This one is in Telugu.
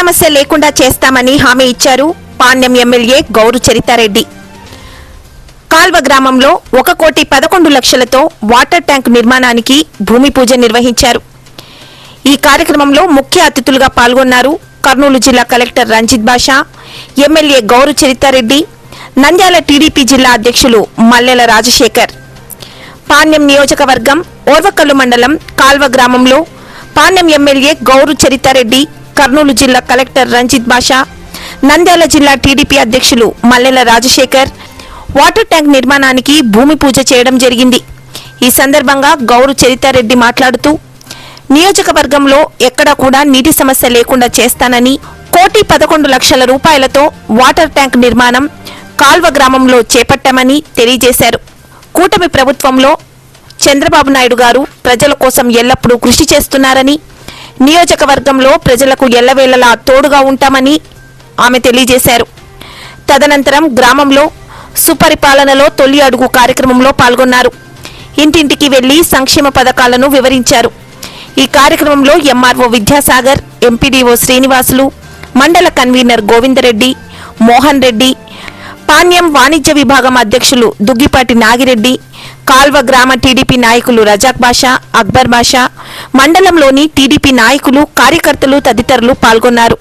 సమస్య లేకుండా చేస్తామని హామీ ఇచ్చారు పాణ్యం ఎమ్మెల్యే గౌరు చరితారెడ్డి. కాల్వ గ్రామంలో 1,11,00,000తో వాటర్ ట్యాంక్ నిర్మాణానికి భూమి పూజ నిర్వహించారు. ఈ కార్యక్రమంలో ముఖ్య అతిథులుగా పాల్గొన్నారు కర్నూలు జిల్లా కలెక్టర్ రంజిత్ బాషా, ఎమ్మెల్యే గౌరు చరితారెడ్డి, నంద్యాల టీడీపీ జిల్లా అధ్యక్షులు మల్లెల రాజశేఖర్. పాణ్యం నియోజకవర్గం ఓర్వకల్లు మండలం కాల్వ గ్రామంలో పాణ్యం ఎమ్మెల్యే గౌరు చరితారెడ్డి, కర్నూలు జిల్లా కలెక్టర్ రంజిత్ బాషా, నంద్యాల జిల్లా టీడీపీ అధ్యక్షులు మల్లెల రాజశేఖర్ వాటర్ ట్యాంక్ నిర్మాణానికి భూమి పూజ చేయడం జరిగింది. ఈ సందర్భంగా గౌరు చరితారెడ్డి మాట్లాడుతూ, నియోజకవర్గంలో ఎక్కడా కూడా నీటి సమస్య లేకుండా చేస్తానని, 1,11,00,000 రూపాయలతో వాటర్ ట్యాంక్ నిర్మాణం కాల్వ గ్రామంలో చేపట్టామని తెలియజేశారు. కూటమి ప్రభుత్వంలో చంద్రబాబు నాయుడు గారు ప్రజల కోసం ఎల్లప్పుడూ కృషి చేస్తున్నారని, నియోజకవర్గంలో ప్రజలకు ఎల్లవేళలా తోడుగా ఉంటామని ఆమె తెలియజేశారు. తదనంతరం గ్రామంలో సుపరిపాలనలో తొలి అడుగు కార్యక్రమంలో పాల్గొన్నారు. ఇంటింటికి వెళ్లి సంక్షేమ పథకాలను వివరించారు. ఈ కార్యక్రమంలో ఎంఆర్ఓ విద్యాసాగర్, ఎంపీడీఓ శ్రీనివాసులు, మండల కన్వీనర్ గోవిందరెడ్డి, మోహన్ రెడ్డి, పాణ్యం వాణిజ్య విభాగం అధ్యక్షులు దుగ్గిపాటి నాగిరెడ్డి, కాల్వ గ్రామ టీడీపీ నాయకులు రజాక్ బాషా, అక్బర్ బాషా, మండలంలోని టీడీపీ నాయకులు, కార్యకర్తలు తదితరులు పాల్గొన్నారు.